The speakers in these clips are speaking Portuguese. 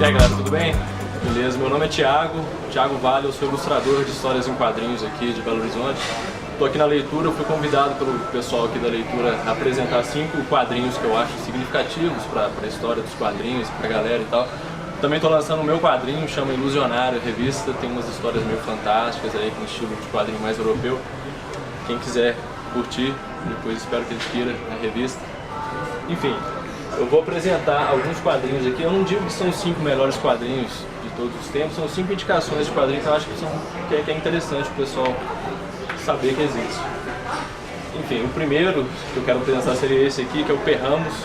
E aí galera, tudo bem? Beleza, meu nome é Thiago Vale, eu sou ilustrador de histórias em quadrinhos aqui de Belo Horizonte. Estou aqui na leitura, eu fui convidado pelo pessoal aqui da leitura a apresentar 5 quadrinhos que eu acho significativos para a história dos quadrinhos, para a galera e tal. Também estou lançando o meu quadrinho, chama Ilusionário, revista, tem umas histórias meio fantásticas aí, com estilo de quadrinho mais europeu. Quem quiser curtir, depois espero que adquira a revista. Enfim, eu vou apresentar alguns quadrinhos aqui. Eu não digo que são os 5 melhores quadrinhos de todos os tempos, são 5 indicações de quadrinhos que eu acho que é interessante o pessoal saber que existe. Enfim, o primeiro que eu quero apresentar seria esse aqui, que é o Perramos,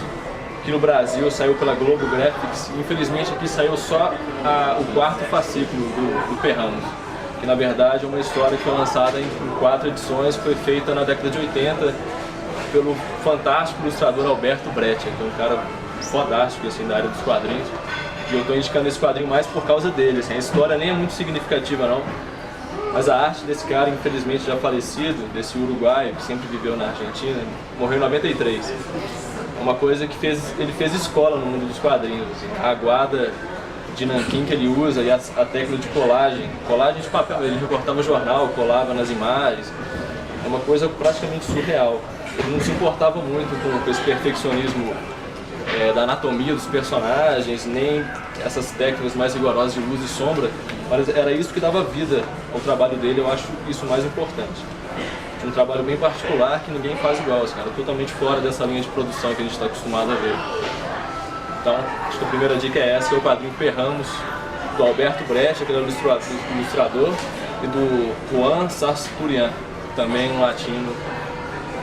que no Brasil saiu pela Globo Graphics. Infelizmente aqui saiu só o 4º fascículo do Perramos, que na verdade é uma história que foi lançada em 4 edições, foi feita na década de 80 pelo fantástico ilustrador Alberto Breccia, que é um cara fodástico assim, da área dos quadrinhos. E eu estou indicando esse quadrinho mais por causa dele. Assim, a história nem é muito significativa não, mas a arte desse cara, infelizmente já falecido, desse uruguaio que sempre viveu na Argentina, morreu em 93. Uma coisa que ele fez escola no mundo dos quadrinhos. Assim, a aguada de nanquim que ele usa e a técnica de colagem de papel. Ele recortava jornal, colava nas imagens. É uma coisa praticamente surreal. Ele não se importava muito com esse perfeccionismo da anatomia dos personagens, nem essas técnicas mais rigorosas de luz e sombra, mas era isso que dava vida ao trabalho dele. Eu acho isso mais importante. Um trabalho bem particular que ninguém faz igual, assim, cara, totalmente fora dessa linha de produção que a gente está acostumado a ver. Então, acho que a primeira dica é essa, que é o quadrinho Perramos, do Alberto Breccia, que é o ilustrador, e do Juan Sarturian, também um latino,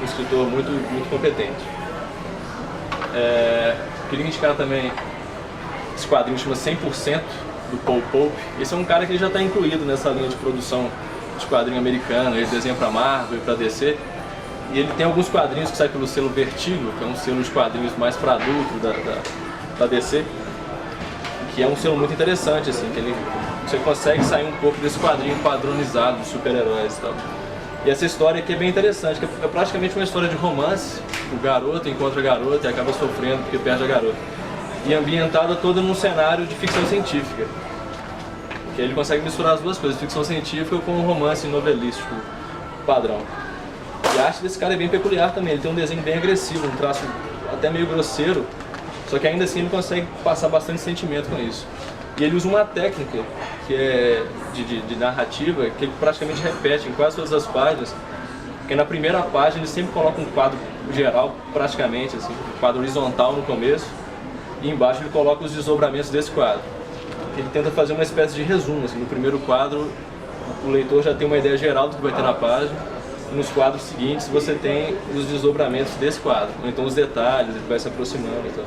um escritor muito competente. Queria indicar também esse quadrinho que chama 100%, do Paul Pope. Esse é um cara que já está incluído nessa linha de produção de quadrinho americano, ele desenha para Marvel e para DC. E ele tem alguns quadrinhos que saem pelo selo Vertigo, que é um selo de quadrinhos mais para adulto da DC, que é um selo muito interessante, assim, que você consegue sair um pouco desse quadrinho padronizado de super-heróis e tal. E essa história aqui é bem interessante, que é praticamente uma história de romance. O garoto encontra a garota e acaba sofrendo porque perde a garota. E ambientada toda num cenário de ficção científica. Que ele consegue misturar as duas coisas, ficção científica com um romance novelístico padrão. E a arte desse cara é bem peculiar também, ele tem um desenho bem agressivo, um traço até meio grosseiro, só que ainda assim ele consegue passar bastante sentimento com isso. E ele usa uma técnica que é de narrativa que ele praticamente repete em quase todas as páginas, porque na primeira página ele sempre coloca um quadro geral, praticamente assim, um quadro horizontal no começo, e embaixo ele coloca os desdobramentos desse quadro. Ele tenta fazer uma espécie de resumo, assim, no primeiro quadro o leitor já tem uma ideia geral do que vai ter na página, e nos quadros seguintes você tem os desdobramentos desse quadro, ou então os detalhes, ele vai se aproximando e tal.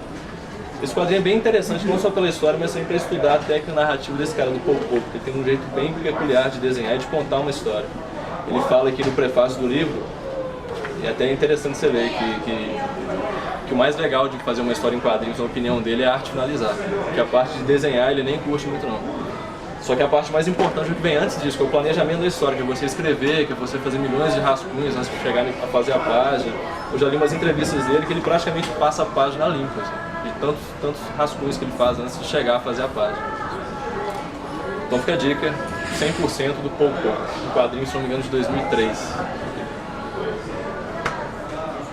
Esse quadrinho é bem interessante, não só pela história, mas também para estudar a técnica narrativa desse cara, do Paul Pope, porque tem um jeito bem peculiar de desenhar e de contar uma história. Ele fala aqui no prefácio do livro, e é até interessante você ver que o mais legal de fazer uma história em quadrinhos, na opinião dele, é a arte finalizar. Porque a parte de desenhar ele nem curte muito não. Só que a parte mais importante é o que vem antes disso, que é o planejamento da história, que é você escrever, que é você fazer milhões de rascunhos antes de chegar a fazer a página. Eu já li umas entrevistas dele que ele praticamente passa a página limpa, assim, de tantos rascunhos que ele faz antes de chegar a fazer a página. Então fica a dica, 100% do Paul Pope, um quadrinho, se não me engano, de 2003.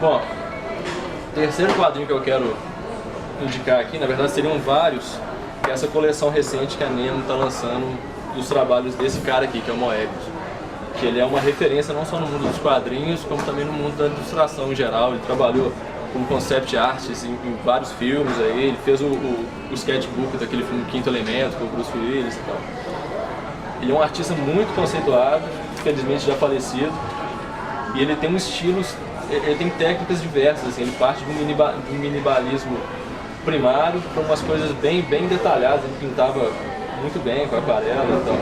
Bom, o terceiro quadrinho que eu quero indicar aqui, na verdade seriam vários, que é essa coleção recente que a Nemo está lançando dos trabalhos desse cara aqui, que é o Moebius. Que ele é uma referência não só no mundo dos quadrinhos, como também no mundo da ilustração em geral. Ele trabalhou como concept artist em vários filmes aí, ele fez o sketchbook daquele filme Quinto Elemento, com o Bruce Willis e tal. Ele é um artista muito conceituado, infelizmente já falecido, e ele tem um estilo, ele tem técnicas diversas, assim, ele parte do minimalismo primário para umas coisas bem detalhadas, ele pintava muito bem com aquarela e tal.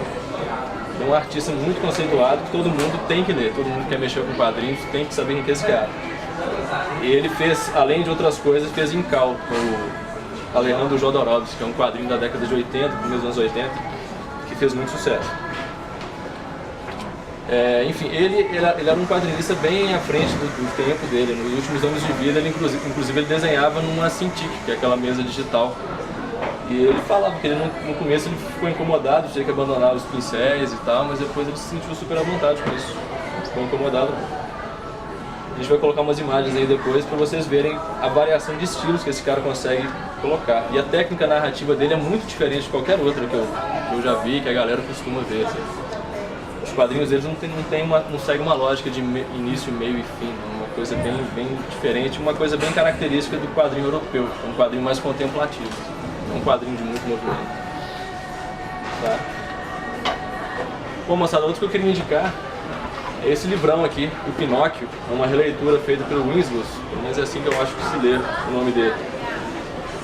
É um artista muito conceituado que todo mundo tem que ler, todo mundo que quer mexer com quadrinhos tem que saber quem é esse cara. E ele fez, além de outras coisas, fez Incal, com o Alejandro Jodorowsky, que é um quadrinho da década de 80, começo dos anos 80, que fez muito sucesso. Enfim, ele era um quadrinista bem à frente do tempo dele. Nos últimos anos de vida, ele inclusive ele desenhava numa Cintiq, que é aquela mesa digital E ele falava que ele no começo ele ficou incomodado de ter que abandonar os pincéis e tal, mas depois ele se sentiu super à vontade com isso. Ficou incomodado. A gente vai colocar umas imagens aí depois para vocês verem a variação de estilos que esse cara consegue colocar. E a técnica narrativa dele é muito diferente de qualquer outra que eu já vi, que a galera costuma ver. Assim. Os quadrinhos deles não seguem uma lógica de início, meio e fim, uma coisa bem diferente, uma coisa bem característica do quadrinho europeu, um quadrinho mais contemplativo, um quadrinho de muito movimento. Tá? Bom, moçada, outro que eu queria indicar é esse livrão aqui, o Pinóquio, é uma releitura feita pelo Winslow, pelo menos é assim que eu acho que se lê o nome dele.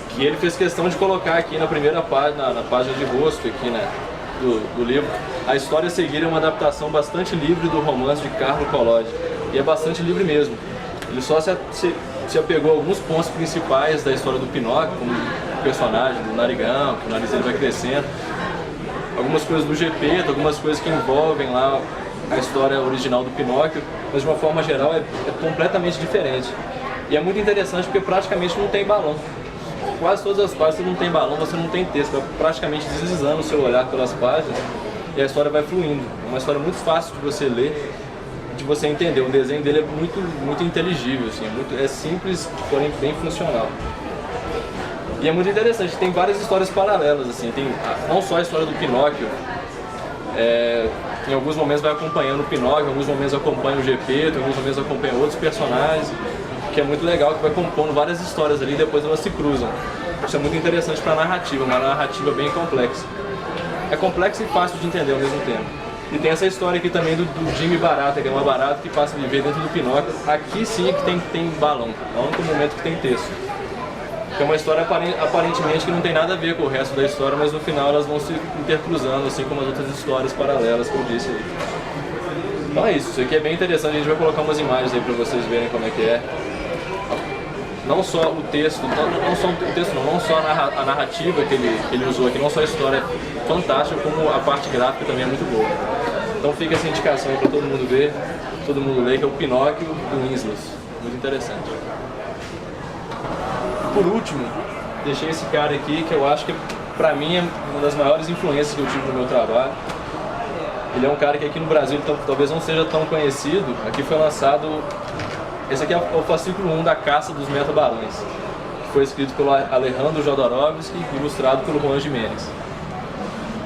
Que ele fez questão de colocar aqui na primeira página, na página de rosto aqui, né, do livro. A história a seguir é uma adaptação bastante livre do romance de Carlo Collodi, e é bastante livre mesmo. Ele só se apegou a alguns pontos principais da história do Pinóquio, como o personagem do narigão, que o nariz dele vai crescendo, algumas coisas do Gepeto, algumas coisas que envolvem lá a história original do Pinóquio, mas de uma forma geral é completamente diferente. E é muito interessante porque praticamente não tem balão. Quase todas as páginas você não tem balão, você não tem texto, vai praticamente deslizando o seu olhar pelas páginas e a história vai fluindo. É uma história muito fácil de você ler, de você entender. O desenho dele é muito inteligível, assim, é simples, porém bem funcional. E é muito interessante, tem várias histórias paralelas, assim, tem não só a história do Pinóquio, em alguns momentos vai acompanhando o Pinóquio, em alguns momentos acompanha o Gepeto, em alguns momentos acompanha outros personagens, que é muito legal, que vai compondo várias histórias ali e depois elas se cruzam. Isso é muito interessante para a narrativa, uma narrativa bem complexa. É complexa e fácil de entender ao mesmo tempo. E tem essa história aqui também do Jimmy Barata, que é uma barata que passa a viver dentro do Pinóquio. Aqui sim é que tem balão, é o único momento que tem texto. Que é uma história aparentemente que não tem nada a ver com o resto da história, mas no final elas vão se intercruzando, assim como as outras histórias paralelas que eu disse aí. Então é isso aqui é bem interessante, a gente vai colocar umas imagens aí pra vocês verem como é que é. Não só o texto, não só a narrativa que ele usou aqui, não só a história fantástica, como a parte gráfica também é muito boa. Então fica essa indicação aí pra todo mundo ver, todo mundo ler, que é o Pinóquio do Winslow. Muito interessante. Por último, deixei esse cara aqui que eu acho que pra mim é uma das maiores influências que eu tive no meu trabalho. Ele é um cara que aqui no Brasil talvez não seja tão conhecido. Aqui foi lançado, esse aqui é o fascículo 1 da Caça dos Metabarões, que foi escrito pelo Alejandro Jodorowsky e ilustrado pelo Juan Jiménez.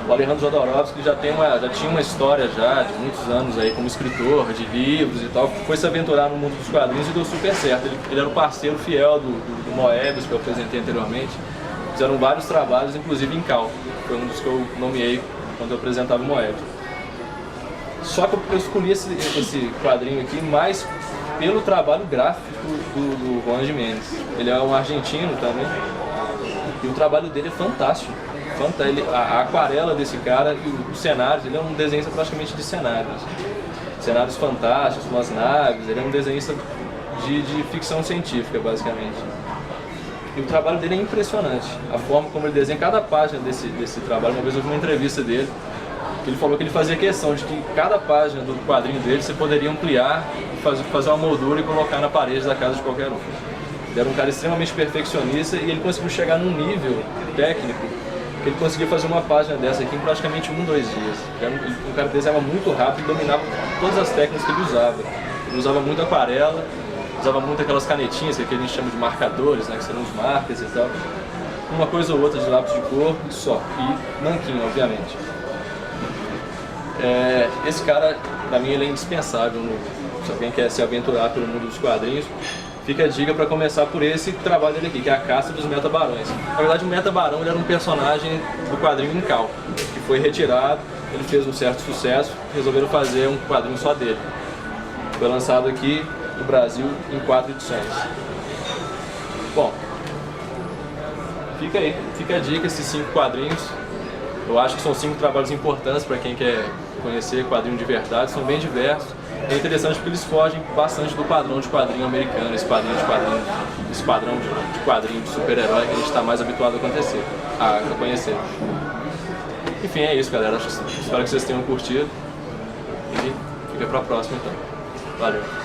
O Alejandro Jodorowsky já tinha uma história já de muitos anos aí como escritor de livros e tal, foi se aventurar no mundo dos quadrinhos e deu super certo. Ele era um parceiro fiel do Moebius, que eu apresentei anteriormente. Fizeram vários trabalhos, inclusive em Cal, foi um dos que eu nomeei quando eu apresentava o Moebius. Só que eu escolhi esse quadrinho aqui mais pelo trabalho gráfico do Juan Jiménez. Ele é um argentino também e o trabalho dele é fantástico. A aquarela desse cara e os cenários, ele é um desenhista praticamente de cenários. Cenários fantásticos, com as naves, ele é um desenhista de ficção científica, basicamente. E o trabalho dele é impressionante. A forma como ele desenha cada página desse trabalho. Uma vez eu vi uma entrevista dele, ele falou que ele fazia questão de que cada página do quadrinho dele você poderia ampliar, fazer uma moldura e colocar na parede da casa de qualquer um. Ele era um cara extremamente perfeccionista e ele conseguiu chegar num nível técnico que ele conseguia fazer uma página dessa aqui em praticamente 1 ou 2 dias. Um cara que desenhava muito rápido e dominava todas as técnicas que ele usava. Ele usava muito aquarela, usava muito aquelas canetinhas que a gente chama de marcadores, né, que seriam os marcas e tal. Uma coisa ou outra de lápis de cor e só. E nanquim, obviamente. Esse cara, pra mim, ele é indispensável. Se alguém quer se aventurar pelo mundo dos quadrinhos, fica a dica para começar por esse trabalho dele aqui, que é a Caça dos Metabarões. Na verdade, o Metabarão ele era um personagem do quadrinho Incal, que foi retirado, ele fez um certo sucesso, resolveram fazer um quadrinho só dele. Foi lançado aqui no Brasil em 4 edições. Bom, fica aí, fica a dica, esses 5 quadrinhos. Eu acho que são 5 trabalhos importantes para quem quer conhecer quadrinho de verdade, são bem diversos. É interessante porque eles fogem bastante do padrão de quadrinho americano, esse padrão de quadrinho de super-herói que a gente está mais habituado a conhecer. Enfim, é isso, galera. Espero que vocês tenham curtido e fica para a próxima então. Valeu!